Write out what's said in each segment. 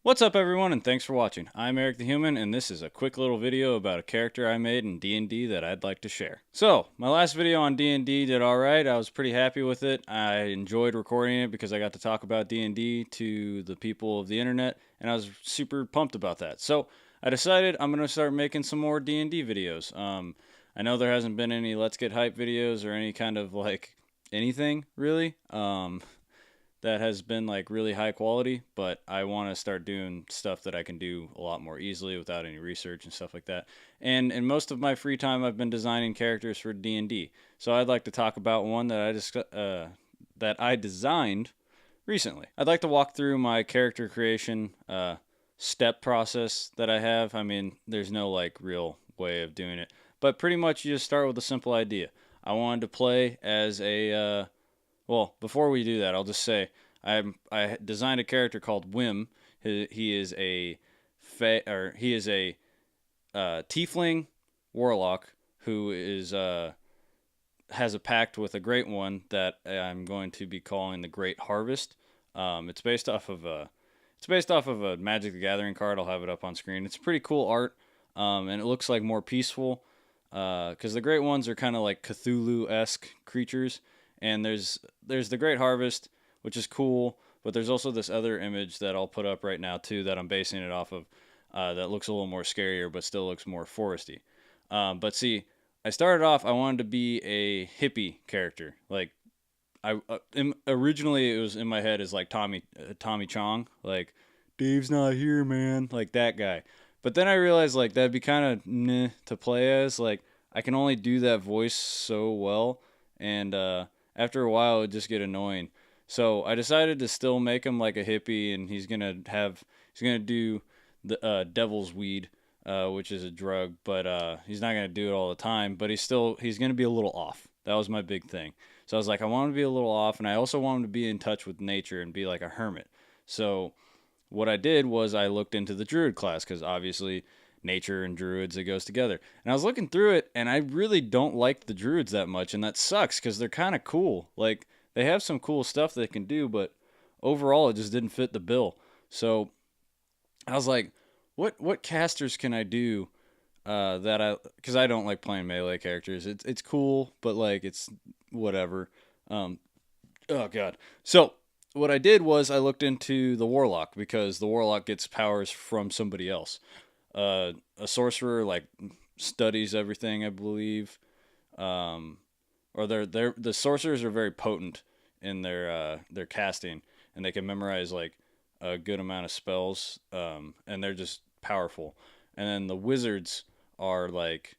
What's up everyone and thanks for watching. I'm Eric the Human and this is a quick little video about a character I made in D&D that I'd like to share. So, my last video on D&D did alright. I was pretty happy with it. I enjoyed recording it because I got to talk about D&D to the people of the internet and I was super pumped about that. So, I decided I'm going to start making some more D&D videos. I know there hasn't been any Let's Get Hype videos or any kind of like anything really. That has been like really high quality, but I want to start doing stuff that I can do a lot more easily without any research and stuff like that. And in most of my free time, I've been designing characters for D&D. So I'd like to talk about one that I designed recently. I'd like to walk through my character creation step process that I have. I mean, there's no like real way of doing it, but pretty much you just start with a simple idea. I wanted to play as well, before we do that, I'll just say I designed a character called Wim. He is a Tiefling Warlock who is has a pact with a Great One that I'm going to be calling the Great Harvest. It's based off of a Magic the Gathering card. I'll have it up on screen. It's pretty cool art, and it looks like more peaceful. Because the Great Ones are kind of like Cthulhu-esque creatures, and there's the Great Harvest, which is cool, but there's also this other image that I'll put up right now too that I'm basing it off of, that looks a little more scarier, but still looks more foresty. But see, I started off I wanted to be a hippie character, like originally it was in my head as like Tommy Chong, like Dave's not here, man, like that guy. But then I realized like that'd be kind of meh to play as. Like I can only do that voice so well, and after a while it'd just get annoying. So I decided to still make him like a hippie, and he's gonna do the devil's weed, which is a drug, but he's not gonna do it all the time. But he's gonna be a little off. That was my big thing. So I was like, I want him to be a little off, and I also want him to be in touch with nature and be like a hermit. So what I did was I looked into the druid class because obviously nature and druids it goes together. And I was looking through it, and I really don't like the druids that much, and that sucks because they're kind of cool. Like they have some cool stuff they can do, but overall it just didn't fit the bill. So I was like, what casters can I do that I because I don't like playing melee characters. It's cool, but like it's whatever. Um, oh god. So what I did was I looked into the warlock because the warlock gets powers from somebody else. A sorcerer like studies everything, I believe. Um, or the sorcerers are very potent in their casting, and they can memorize like a good amount of spells. And they're just powerful. And then the wizards are like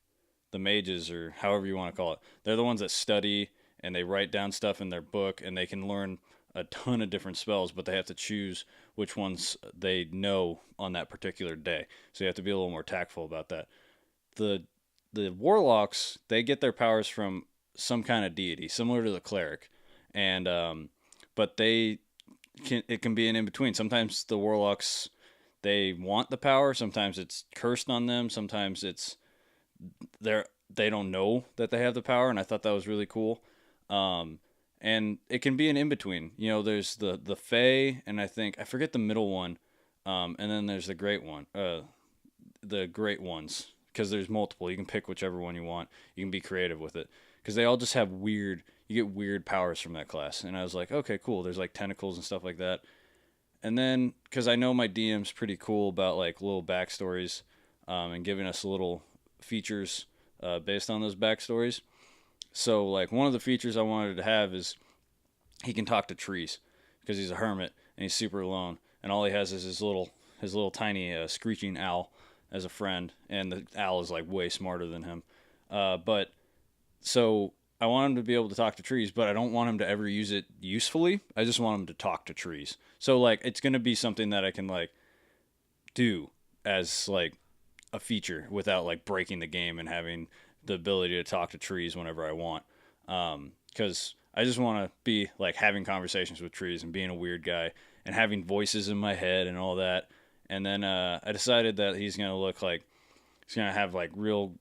the mages or however you want to call it. They're the ones that study and they write down stuff in their book, and they can learn a ton of different spells, but they have to choose which ones they know on that particular day. So you have to be a little more tactful about that. The the warlocks, they get their powers from some kind of deity similar to the cleric, and but it can be an in between. Sometimes the warlocks, they want the power, sometimes it's cursed on them, sometimes they don't know that they have the power, and I thought that was really cool. Um, and it can be an in between. You know, there's the Fae, and I forget the middle one. And then there's the great ones, because there's multiple. You can pick whichever one you want. You can be creative with it because they all just have weird. You get weird powers from that class, and I was like, okay, cool. There's like tentacles and stuff like that. And then because I know my DM's pretty cool about like little backstories, and giving us little features based on those backstories. So like one of the features I wanted to have is he can talk to trees because he's a hermit and he's super alone, and all he has is his little tiny screeching owl as a friend, and the owl is like way smarter than him. But so I want him to be able to talk to trees, but I don't want him to ever use it usefully. I just want him to talk to trees. So like it's gonna be something that I can like do as like a feature without like breaking the game and having the ability to talk to trees whenever I want. Because I just want to be like having conversations with trees and being a weird guy and having voices in my head and all that. And then I decided that he's gonna have like real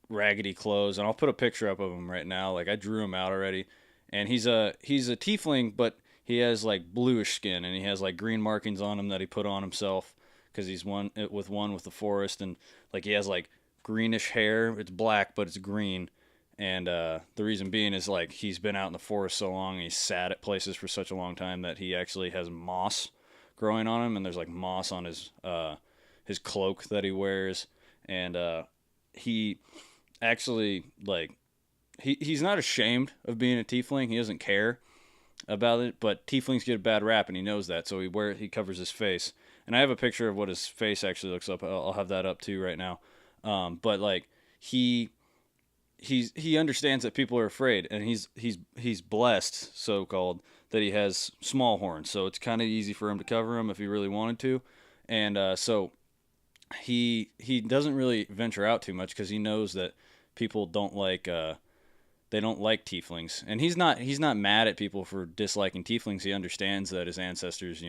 raggedy clothes, and I'll put a picture up of him right now. Like I drew him out already, and he's a tiefling, but he has like bluish skin, and he has like green markings on him that he put on himself. because he's one with the forest, and like he has like greenish hair. It's black, but it's green. And the reason being is like he's been out in the forest so long, and he's sat at places for such a long time that he actually has moss growing on him, and there's like moss on his cloak that he wears, and he actually like he's not ashamed of being a tiefling. He doesn't care about it, but tieflings get a bad rap, and he knows that, so he covers his face. And I have a picture of what his face actually looks like. I'll have that up too right now. But like he he understands that people are afraid, and he's blessed, so called, that he has small horns, so it's kind of easy for him to cover him if he really wanted to, and so he doesn't really venture out too much because he knows that people don't like they don't like tieflings, and he's not mad at people for disliking tieflings. He understands that his ancestors,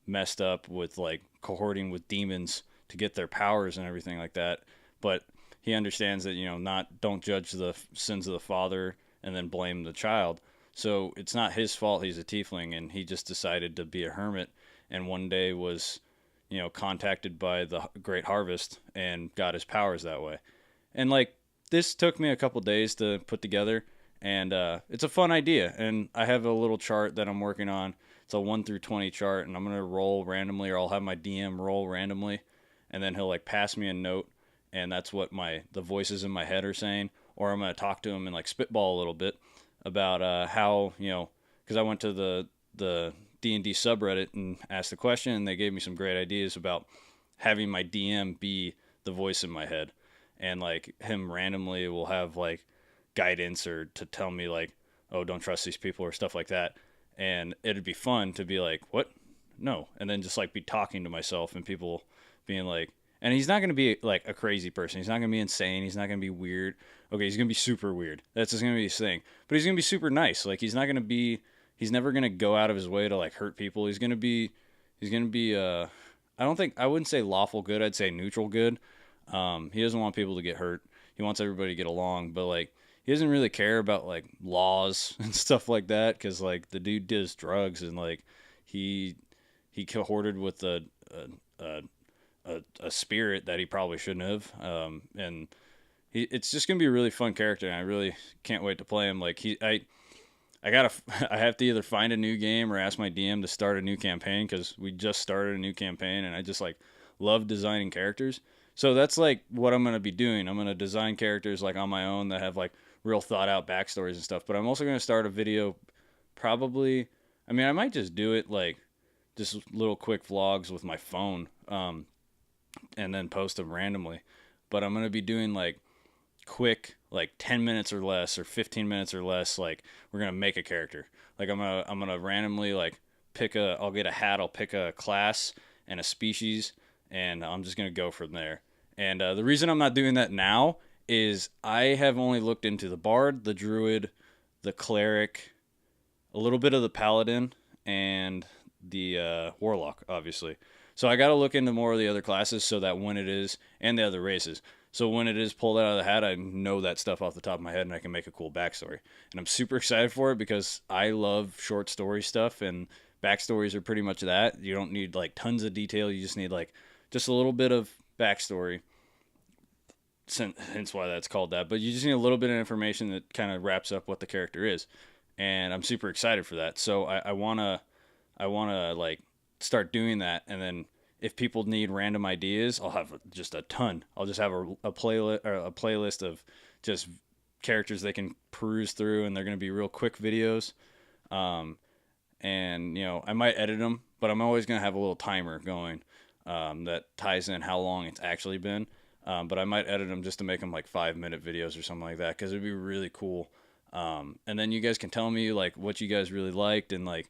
messed up with like cohorting with demons to get their powers and everything like that, but he understands that not don't judge the sins of the father and then blame the child. So it's not his fault he's a tiefling, and he just decided to be a hermit, and one day was contacted by the Great Harvest and got his powers that way. And like this took me a couple days to put together, and it's a fun idea. And I have a little chart that I'm working on. It's a 1 through 20 chart, and I'm gonna roll randomly, or I'll have my DM roll randomly, and then he'll like pass me a note, and that's what the voices in my head are saying. Or I'm gonna talk to him and like spitball a little bit about how because I went to the D&D subreddit and asked the question, and they gave me some great ideas about having my DM be the voice in my head, and like him randomly will have like guidance or to tell me like, oh, don't trust these people or stuff like that. And it'd be fun to be like, what? No. And then just like be talking to myself and people being like, and he's not going to be like a crazy person. He's not going to be insane. He's not going to be weird. Okay, he's going to be super weird. That's just going to be his thing. But he's going to be super nice. Like he's never going to go out of his way to like hurt people. He's going to be I wouldn't say lawful good. I'd say neutral good. He doesn't want people to get hurt. He wants everybody to get along, but like he doesn't really care about like laws and stuff like that, cuz like the dude does drugs, and like he cohorted with a, a spirit that he probably shouldn't have. And it's just gonna be a really fun character, and I really can't wait to play him. Like I have to either find a new game or ask my DM to start a new campaign, because we just started a new campaign, and I just like love designing characters. So that's like what I'm gonna be doing. I'm gonna design characters like on my own that have like real thought out backstories and stuff. But I'm also gonna start a video, probably. I mean, I might just do it like just little quick vlogs with my phone, and then post them randomly. But I'm gonna be doing like quick, like 10 minutes or less, or 15 minutes or less. Like we're gonna make a character. Like I'm gonna randomly like I'll get a hat, I'll pick a class and a species, and I'm just gonna go from there. And the reason I'm not doing that now is I have only looked into the bard, the druid, the cleric, a little bit of the paladin, and the warlock, obviously. So I got to look into more of the other classes, so that when it is, and the other races, so when it is pulled out of the hat, I know that stuff off the top of my head, and I can make a cool backstory. And I'm super excited for it because I love short story stuff, and backstories are pretty much that. You don't need like tons of detail. You just need like just a little bit of backstory. Hence why that's called that. But you just need a little bit of information that kind of wraps up what the character is. And I'm super excited for that. So I wanna like start doing that, and then if people need random ideas, I'll have just a ton. I'll just have a playlist of just characters they can peruse through, and they're gonna be real quick videos. And I might edit them, but I'm always gonna have a little timer going that ties in how long it's actually been. But I might edit them just to make them like 5-minute videos or something like that, because it'd be really cool. And then you guys can tell me like what you guys really liked, and like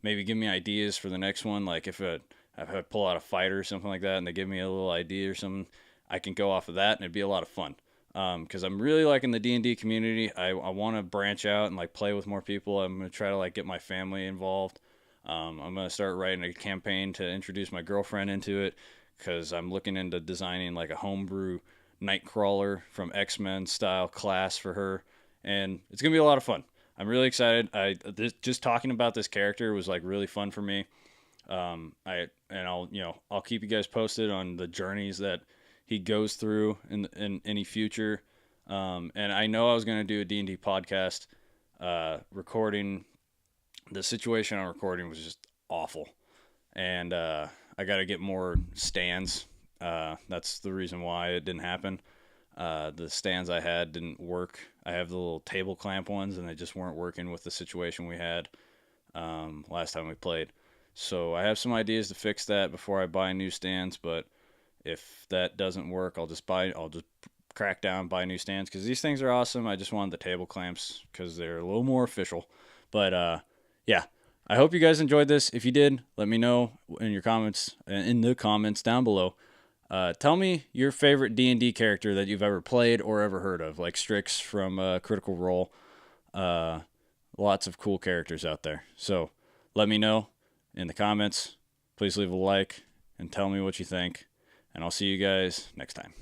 maybe give me ideas for the next one. Like if I pull out a fighter or something like that, and they give me a little idea or something, I can go off of that, and it'd be a lot of fun. Because I'm really liking the D&D community. I want to branch out and like play with more people. I'm gonna try to like get my family involved. I'm gonna start writing a campaign to introduce my girlfriend into it, because I'm looking into designing like a homebrew Nightcrawler from X-Men style class for her, and it's gonna be a lot of fun. I'm really excited. Just talking about this character was like really fun for me. I and I'll keep you guys posted on the journeys that he goes through in any future. And I know I was gonna do a D&D podcast. Recording the situation I'm recording was just awful, and I got to get more stands. That's the reason why it didn't happen. The stands I had didn't work. I have the little table clamp ones, and they just weren't working with the situation we had last time we played. So I have some ideas to fix that before I buy new stands. But if that doesn't work, I'll just crack down, buy new stands, because these things are awesome. I just wanted the table clamps because they're a little more official. But yeah, I hope you guys enjoyed this. If you did, let me know in the comments down below. Tell me your favorite D&D character that you've ever played or ever heard of, like Strix from Critical Role. Lots of cool characters out there. So let me know in the comments. Please leave a like and tell me what you think. And I'll see you guys next time.